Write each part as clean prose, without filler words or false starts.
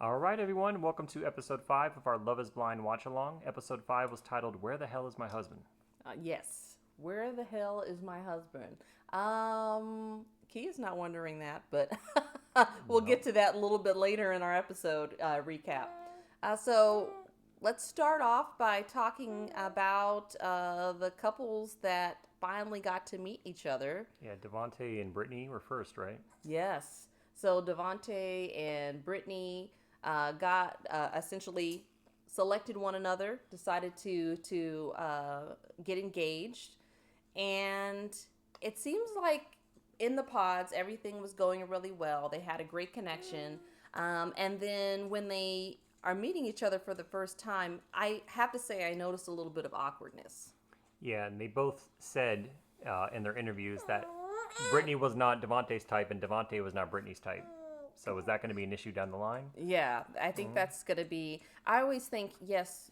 All right, everyone, welcome to episode 5 of our Love is Blind watch along. Episode 5 was titled Where the Hell is My Husband? Yes. Where the hell is my husband? Key is not wondering that, but we'll get Nope. to that a little bit later in our episode recap. So let's start off by talking about the couples that finally got to meet each other. Yeah, Devontae and Brittany were first, right? Yes. So Devonte and Brittany got essentially selected one another, decided to get engaged, and it seems like in the pods everything was going really well. They had a great connection, and then when they are meeting each other for the first time, I have to say I noticed a little bit of awkwardness. Yeah, and they both said in their interviews that Brittany was not Devontae's type and Devontae was not Brittany's type. So is that going to be an issue down the line? Yeah, I think that's gonna be. I always think yes,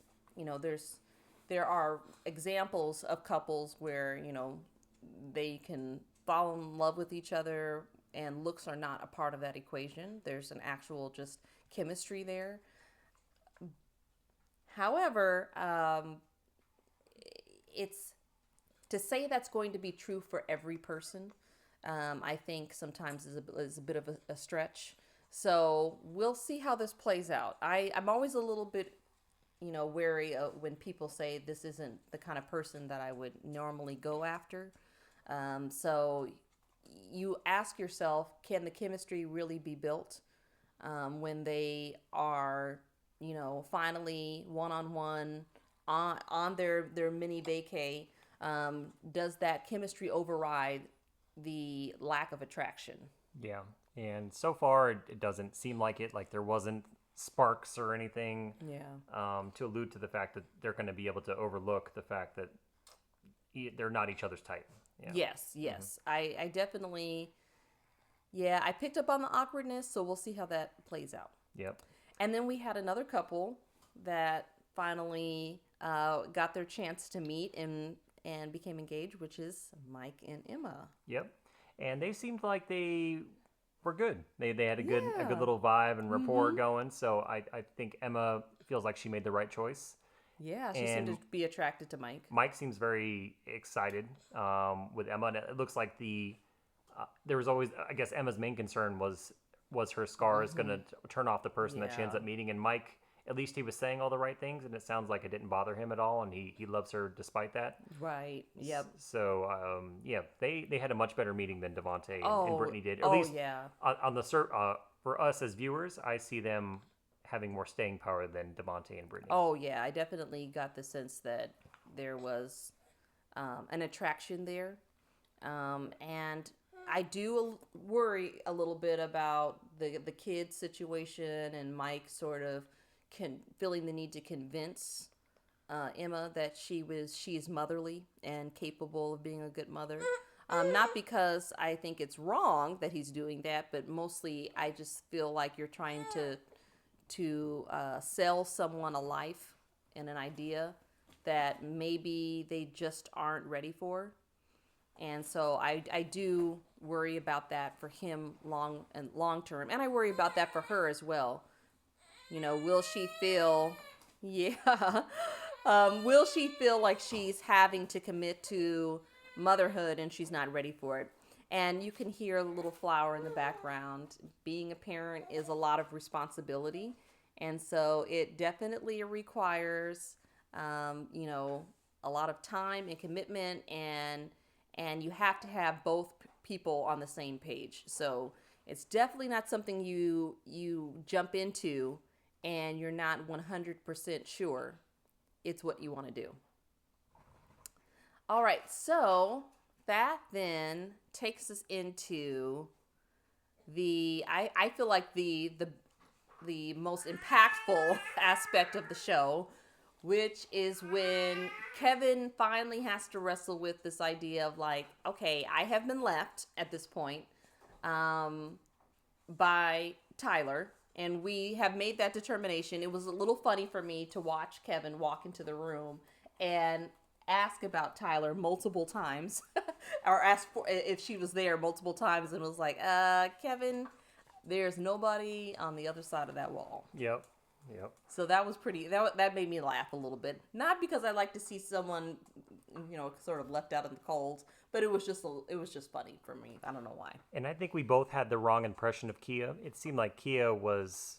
there are examples of couples where they can fall in love with each other and looks are not a part of that equation. There's an actual just chemistry there. However, it's to say that's going to be true for every person. I think sometimes is a bit of a stretch. So we'll see how this plays out. I'm always a little bit, wary when people say this isn't the kind of person that I would normally go after. So you ask yourself, can the chemistry really be built when they are, finally one on one on their mini vacay? Does that chemistry override the lack of attraction? Yeah, and so far it doesn't seem like it. Like there wasn't sparks or anything Yeah. to allude to the fact that they're going to be able to overlook the fact that they're not each other's type. Yeah. Yes, yes. I definitely, yeah, I picked up on the awkwardness, so we'll see how that plays out. Yep. And then we had another couple that finally got their chance to meet and became engaged, which is Mike and Emma. Yep. And they seemed like they were good. They had a good Yeah. little vibe and rapport Mm-hmm. going. So I think Emma feels like she made the right choice. Yeah, she seemed to And be attracted to Mike. Mike seems very excited with Emma. And it looks like there was always, I guess Emma's main concern was her scar is going to turn off the person that she ends Yeah. up meeting. And Mike, at least he was saying all the right things, and it sounds like it didn't bother him at all, and he loves her despite that. Right. Yep. So yeah, they had a much better meeting than Devontae and Oh, Brittany did. At oh least yeah. on the for us as viewers, I see them having more staying power than Devontae and Brittany. Oh yeah. I definitely got the sense that there was an attraction there. And I do worry a little bit about the kid situation and Mike sort of feeling the need to convince Emma that she is motherly and capable of being a good mother. Not because I think it's wrong that he's doing that, but mostly I just feel like you're trying to sell someone a life and an idea that maybe they just aren't ready for. And so I do worry about that for him long term, and I worry about that for her as well. Will she feel, yeah, will she feel like she's having to commit to motherhood and she's not ready for it? And you can hear the little flower in the background. Being a parent is a lot of responsibility, and so it definitely requires, a lot of time and commitment, and you have to have both people on the same page. So it's definitely not something you jump into and you're not 100% sure it's what you want to do. All right, so that then takes us into I feel like the most impactful aspect of the show, which is when Kevin finally has to wrestle with this idea of like, okay, I have been left at this point um, by Tyler, and we have made that determination. It was a little funny for me to watch Kevin walk into the room and ask about Tyler multiple times, or ask for if she was there multiple times, and was like, Kevin, There's nobody on the other side of that wall. Yep. Yep. So that was pretty. That made me laugh a little bit. Not because I like to see someone, sort of left out in the cold, but it was just funny for me. I don't know why. And I think we both had the wrong impression of Kia. It seemed like Kia was,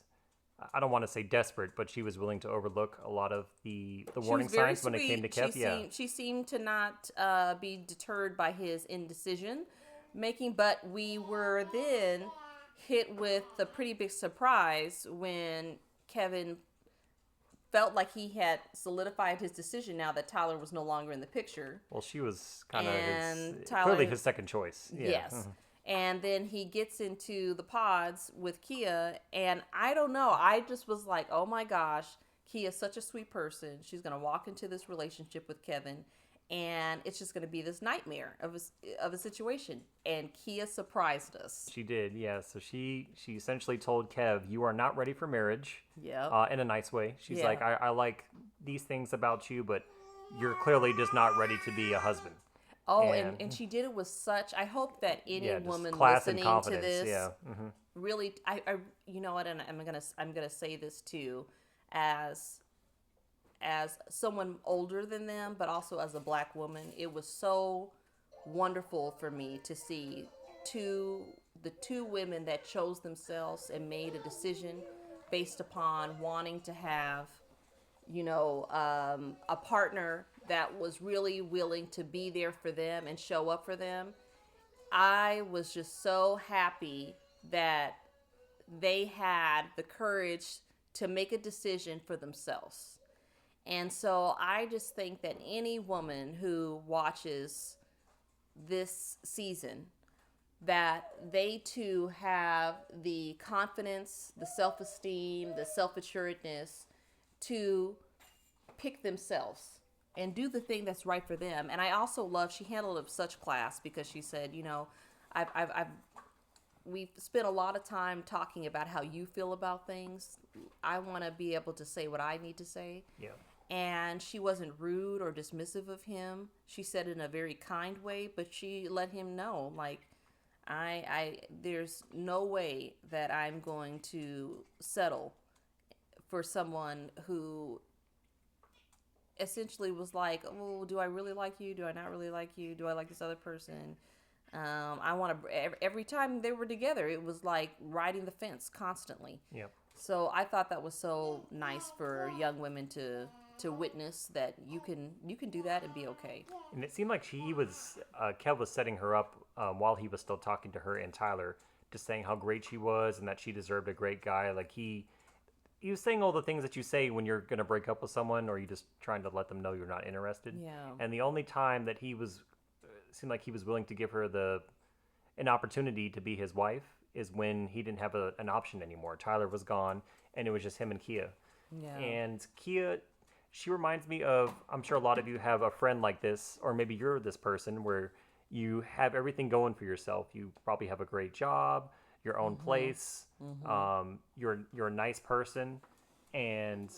I don't want to say desperate, but she was willing to overlook a lot of the warning signs when it came to Kev. She seemed to not be deterred by his indecision making, but we were then hit with a pretty big surprise when Kevin felt like he had solidified his decision now that Tyler was no longer in the picture. Well, she was kind of Tyler, his second choice. Yeah. Yes. Mm-hmm. And then he gets into the pods with Kia, and I don't know. I just was like, oh my gosh, Kia's such a sweet person. She's going to walk into this relationship with Kevin, and it's just going to be this nightmare of a situation. And Kia surprised us. She did, yeah. So she essentially told Kev, "You are not ready for marriage." Yeah. In a nice way. She's like, I like these things about you, but you're clearly just not ready to be a husband. Oh, and she did it with such. I hope that any woman class listening and to this, mm-hmm. really, I, you know what, and I'm gonna say this too, as someone older than them, but also as a Black woman, it was so wonderful for me to see the two women that chose themselves and made a decision based upon wanting to have, a partner that was really willing to be there for them and show up for them. I was just so happy that they had the courage to make a decision for themselves. And so I just think that any woman who watches this season, that they too have the confidence, the self-esteem, the self-assuredness to pick themselves and do the thing that's right for them. And I also love, she handled it with such class, because she said, we've spent a lot of time talking about how you feel about things. I want to be able to say what I need to say. Yeah. And she wasn't rude or dismissive of him. She said it in a very kind way, but she let him know, like, I there's no way that I'm going to settle for someone who essentially was like, oh, do I really like you? Do I not really like you? Do I like this other person? I want to, every time they were together, it was like riding the fence constantly. Yep. So I thought that was so nice for young women to witness that you can do that and be okay. And it seemed like Kev was setting her up while he was still talking to her and Tyler, just saying how great she was and that she deserved a great guy. Like he was saying all the things that you say when you're going to break up with someone, or you just trying to let them know you're not interested. Yeah. And the only time that seemed like he was willing to give her an opportunity to be his wife is when he didn't have an option anymore. Tyler was gone, and it was just him and Kia. Yeah. And Kia, she reminds me of, I'm sure a lot of you have a friend like this, or maybe you're this person where you have everything going for yourself. You probably have a great job, your own place, you're a nice person, and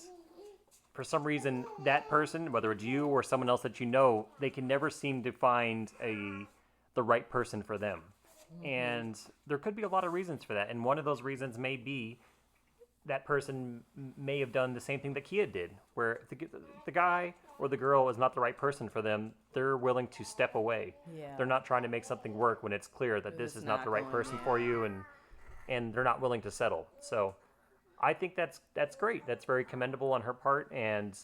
for some reason that person, whether it's you or someone else that you know, they can never seem to find the right person for them. And there could be a lot of reasons for that, and one of those reasons may be that person may have done the same thing that Kia did, where the guy or the girl is not the right person for them. They're willing to step away. Yeah. They're not trying to make something work when it's clear that this is not the right person for you, and they're not willing to settle. So I think that's great. That's very commendable on her part, and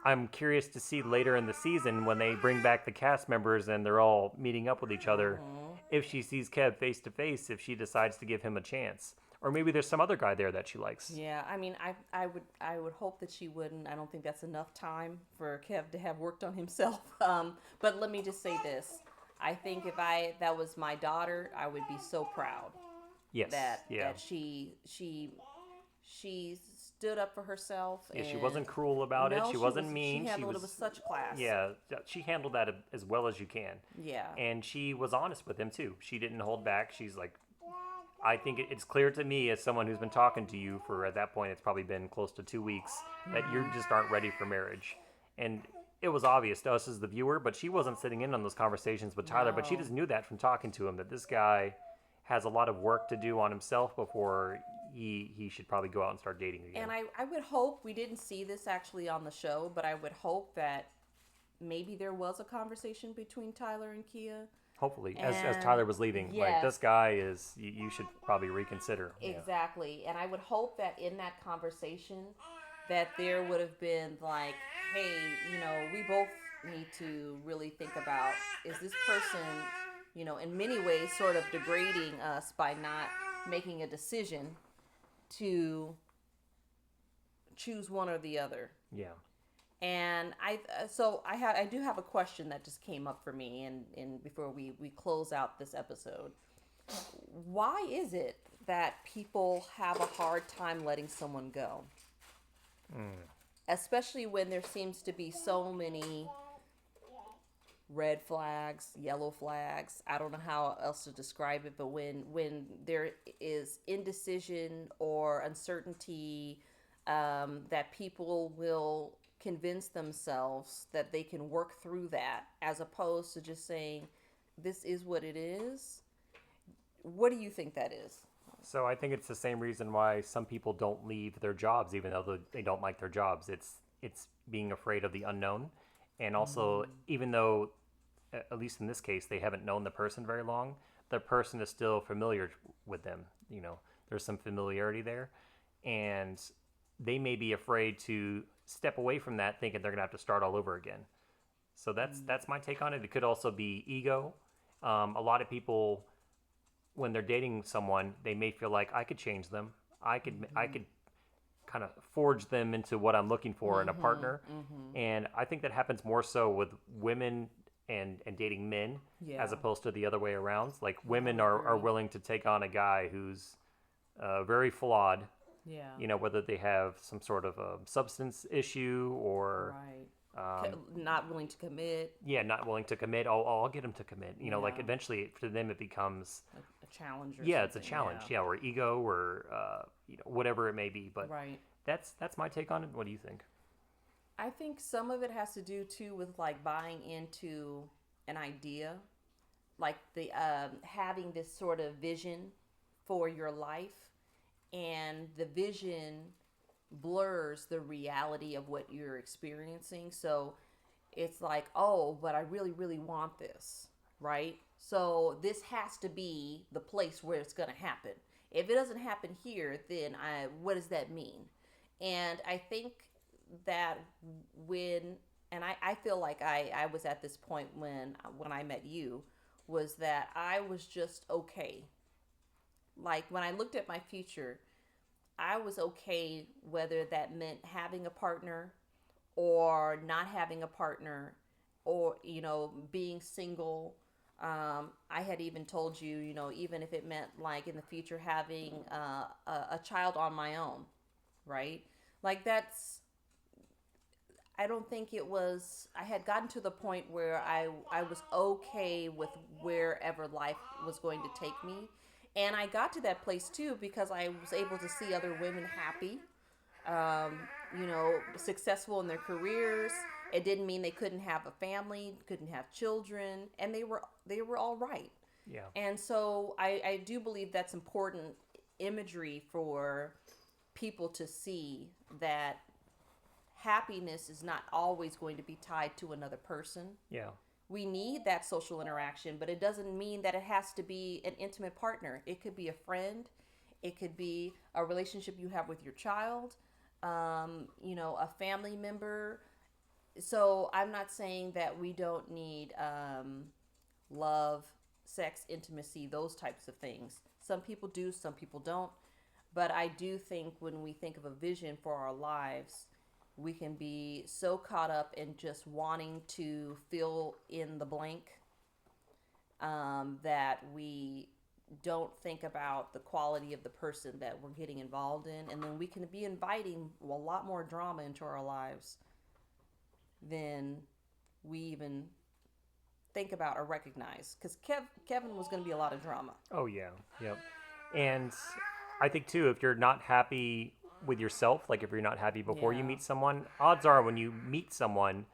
I'm curious to see later in the season when they bring back the cast members and they're all meeting up with each other, if she sees Kev face to face, if she decides to give him a chance. Or maybe there's some other guy there that she likes. Yeah, I mean, I would hope that she wouldn't. I don't think that's enough time for Kev to have worked on himself. But let me just say this: I think if that was my daughter, I would be so proud. Yes. That she stood up for herself. Yeah, she wasn't cruel about it. She wasn't mean. She handled it with such class. Yeah, she handled that as well as you can. Yeah. And she was honest with him too. She didn't hold back. She's like, I think it's clear to me as someone who's been talking to you for, at that point, it's probably been close to 2 weeks, that you just aren't ready for marriage. And it was obvious to us as the viewer, but she wasn't sitting in on those conversations with Tyler, but she just knew that from talking to him, that this guy has a lot of work to do on himself before he should probably go out and start dating again. And I would hope, we didn't see this actually on the show, but I would hope that maybe there was a conversation between Tyler and Kia. Hopefully, as And Tyler was leaving, like, this yes, guy is, you should probably reconsider. Yeah. exactly. And I would hope that in that conversation that there would have been like, hey, we both need to really think about, is this person, in many ways sort of degrading us by not making a decision to choose one or the other. Yeah. And I do have a question that just came up for me, and before we close out this episode, why is it that people have a hard time letting someone go, especially when there seems to be so many red flags, yellow flags? I don't know how else to describe it, but when there is indecision or uncertainty, that people will convince themselves that they can work through that, as opposed to just saying, this is what it is. What do you think that is? So I think it's the same reason why some people don't leave their jobs, even though they don't like their jobs. It's being afraid of the unknown, and also even though, at least in this case, they haven't known the person very long, the person is still familiar with them. There's some familiarity there, and they may be afraid to step away from that, thinking they're gonna have to start all over again. So that's my take on it. It could also be ego. A lot of people, when they're dating someone, they may feel like, I could change them. I could kind of forge them into what I'm looking for in a partner. And I think that happens more so with women and dating men, as opposed to the other way around. Like, women are willing to take on a guy who's very flawed. Yeah. Whether they have some sort of a substance issue or not willing to commit. not willing to commit. I'll get him to commit. Like, Yeah. eventually for them it becomes A challenge or it's a something. challenge. Or ego, or whatever it may be. But Right. that's my take on it. What do you think? I think some of it has to do too with like buying into an idea, like the having this sort of vision for your life, and the vision blurs the reality of what you're experiencing. So it's like, oh, but I really, really want this, right? So this has to be the place where it's going to happen. If it doesn't happen here, then what does that mean? And I think that I feel like I was at this point when I met you, was that I was just okay. Like, when I looked at my future, I was okay whether that meant having a partner or not having a partner, or being single. I had even told you, even if it meant like in the future having a child on my own, right? Like, I don't think it was, I had gotten to the point where I was okay with wherever life was going to take me. And I got to that place too because I was able to see other women happy, successful in their careers. It didn't mean they couldn't have a family, couldn't have children, and they were all right. Yeah. And so I do believe that's important imagery for people to see, that happiness is not always going to be tied to another person. Yeah. We need that social interaction, but it doesn't mean that it has to be an intimate partner. It could be a friend. It could be a relationship you have with your child, a family member. So I'm not saying that we don't need love, sex, intimacy, those types of things. Some people do, some people don't. But I do think when we think of a vision for our lives, we can be so caught up in just wanting to fill in the blank, that we don't think about the quality of the person that we're getting involved in. And then we can be inviting a lot more drama into our lives than we even think about or recognize. Because Kevin was going to be a lot of drama. Oh, yeah. Yep. And I think, too, if you're not happy with yourself, like if you're not happy before you meet someone, odds are when you meet someone,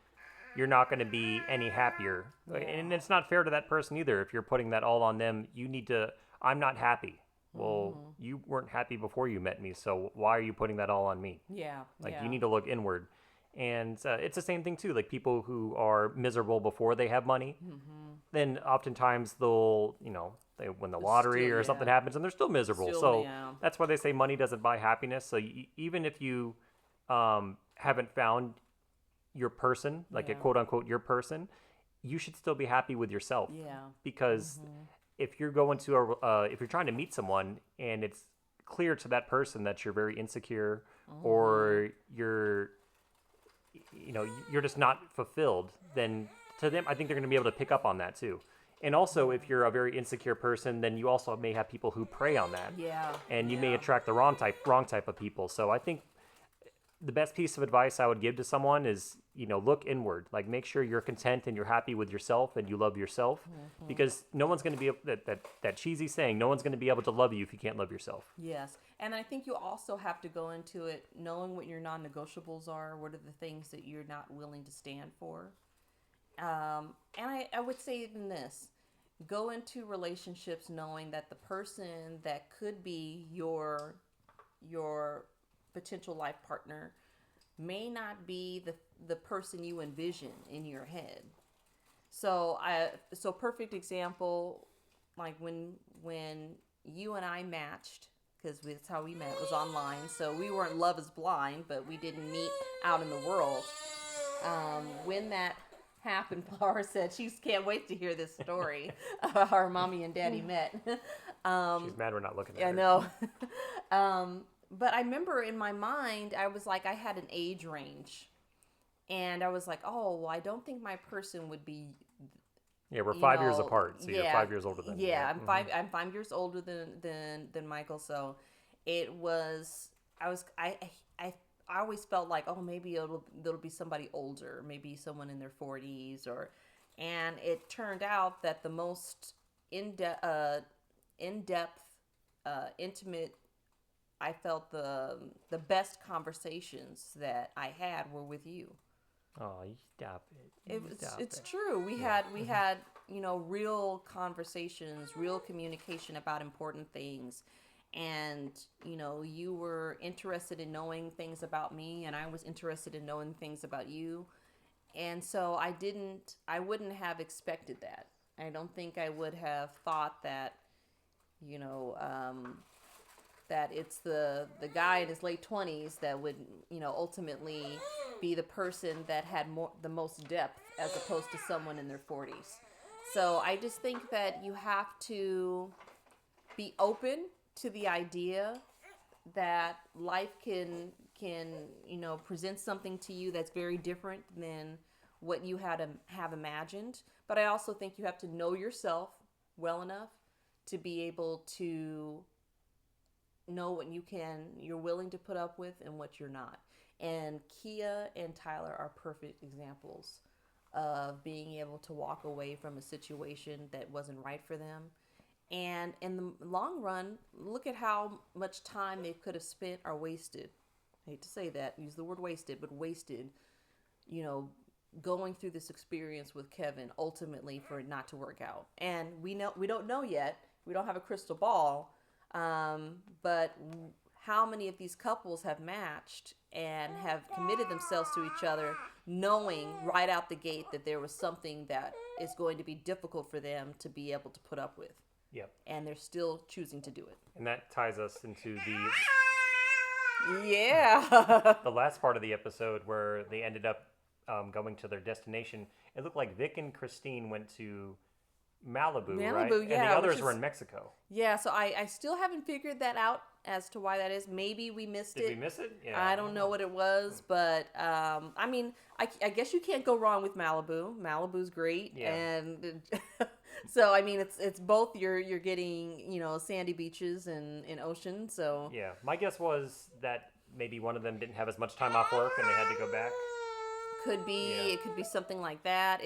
you're not going to be any happier. And it's not fair to that person either. If you're putting that all on them, you need to, I'm not happy. Well, you weren't happy before you met me, so why are you putting that all on me? Yeah. Like, Yeah. you need to look inward. And it's the same thing too. Like, people who are miserable before they have money, then oftentimes they'll, they win the lottery Still, or something yeah. happens and they're still miserable. Still, So yeah. that's why they say money doesn't buy happiness. So even if you haven't found your person, like a Yeah. quote unquote your person, you should still be happy with yourself. Yeah. Because if you're going to if you're trying to meet someone and it's clear to that person that you're very insecure or you're just not fulfilled, then to them, I think they're going to be able to pick up on that too. And also, if you're a very insecure person, then you also may have people who prey on that, Yeah. and you may Yeah. attract the wrong type of people. So I think the best piece of advice I would give to someone is, look inward. Like, make sure you're content and you're happy with yourself and you love yourself, because no one's going to be that cheesy saying. No one's going to be able to love you if you can't love yourself. Yes. And I think you also have to go into it knowing what your non-negotiables are. What are the things that you're not willing to stand for? And I would say even this: go into relationships knowing that the person that could be your potential life partner may not be the person you envision in your head. So perfect example, like when you and I matched, because that's how we met, was online. So we weren't love is blind, but we didn't meet out in the world. When that happened, Laura said she can't wait to hear this story of how our mommy and daddy met. She's mad we're not looking at her. I know. But I remember in my mind, I was like, I had an age range. And I was like, oh, well, I don't think my person would be. Yeah, we're 5 years apart, so you're Yeah, 5 years older than me. yeah. Right? I'm 5 years older than Michael. So it was. I always felt like, oh, maybe it'll be somebody older, maybe someone in their 40s, and it turned out that the most in-depth, intimate. I felt the best conversations that I had were with you. Oh, you stop it. It's true. We had real conversations, real communication about important things, and you were interested in knowing things about me, and I was interested in knowing things about you, and so I wouldn't have expected that. I don't think I would have thought that you know that it's the guy in his late 20s that would ultimately be the person that had the most depth as opposed to someone in their 40s. So I just think that you have to be open to the idea that life can present something to you that's very different than what you have imagined. But I also think you have to know yourself well enough to be able to know what you're willing to put up with and what you're not. And Kia and Tyler are perfect examples of being able to walk away from a situation that wasn't right for them. And in the long run, look at how much time they could have spent or wasted. I hate to say that, use the word wasted, but wasted, going through this experience with Kevin ultimately for it not to work out. And we don't know yet. We don't have a crystal ball. But how many of these couples have matched and have committed themselves to each other knowing right out the gate that there was something that is going to be difficult for them to be able to put up with? Yep. And they're still choosing to do it. And that ties us into the last part of the episode where they ended up going to their destination. It looked like Vic and Christine went to Malibu, right? Yeah, and the others were in Mexico. Yeah, so I still haven't figured that out as to why that is. Maybe we missed it. Did we miss it? Yeah. I don't know what it was, but I mean, I guess you can't go wrong with Malibu. Malibu's great, Yeah. and so I mean, it's both. You're getting sandy beaches and ocean. So Yeah, my guess was that maybe one of them didn't have as much time off work and they had to go back. could be Yeah. it could be something like that.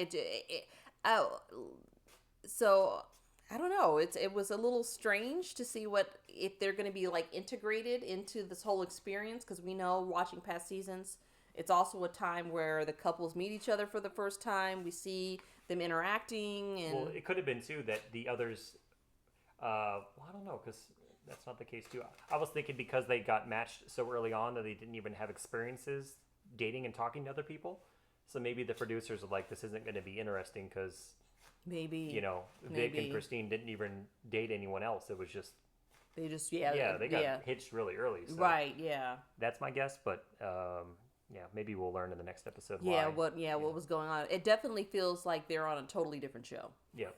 So I don't know. It was a little strange to see if they're going to be like integrated into this whole experience, because we know watching past seasons, it's also a time where the couples meet each other for the first time. We see them interacting, and Well, it could have been too that the others, Well, I don't know because that's not the case too. I was thinking because they got matched so early on that they didn't even have experiences dating and talking to other people. So maybe the producers are like, this isn't going to be interesting because Maybe. Vic and Maybe. Christine didn't even date anyone else. It was just They just they got hitched really early. So right, yeah. that's my guess, but yeah, maybe we'll learn in the next episode Yeah, why. what was going on. It definitely feels like they're on a totally different show. Yeah,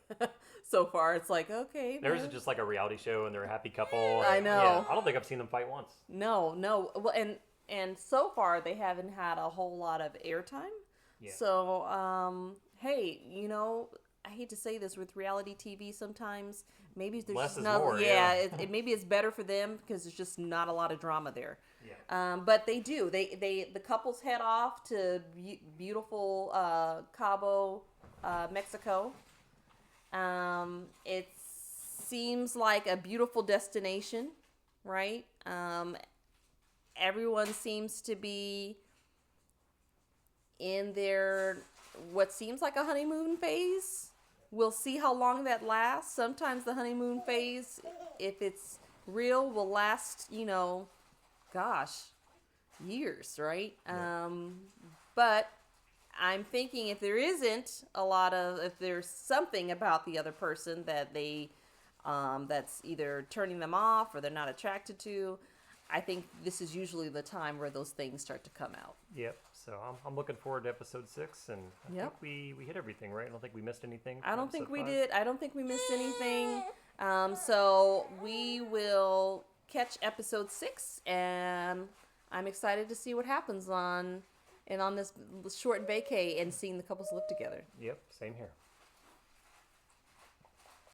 So far it's like, okay, theirs is man. just like a reality show, and they're a happy couple. I And, know. Yeah, I don't think I've seen them fight once. No. Well, and so far they haven't had a whole lot of airtime. Yeah. So, hey, I hate to say this with reality TV sometimes. Maybe there's Less just is not. more, Yeah, yeah. maybe it's better for them because there's just not a lot of drama there. Yeah. But they do. The couples head off to beautiful Cabo, Mexico. It seems like a beautiful destination, right? Everyone seems to be in their what seems like a honeymoon phase. We'll see how long that lasts. Sometimes the honeymoon phase, if it's real, will last, gosh, years, right? Yeah. But I'm thinking if if there's something about the other person that that's either turning them off or they're not attracted to, I think this is usually the time where those things start to come out. Yep. So I'm looking forward to episode 6, and I Yep. think we hit everything, right? I don't think we missed anything. I from don't think episode we 5. did. I don't think we missed anything. So we will catch episode 6, and I'm excited to see what happens on this short vacay and seeing the couples live together. Yep. Same here.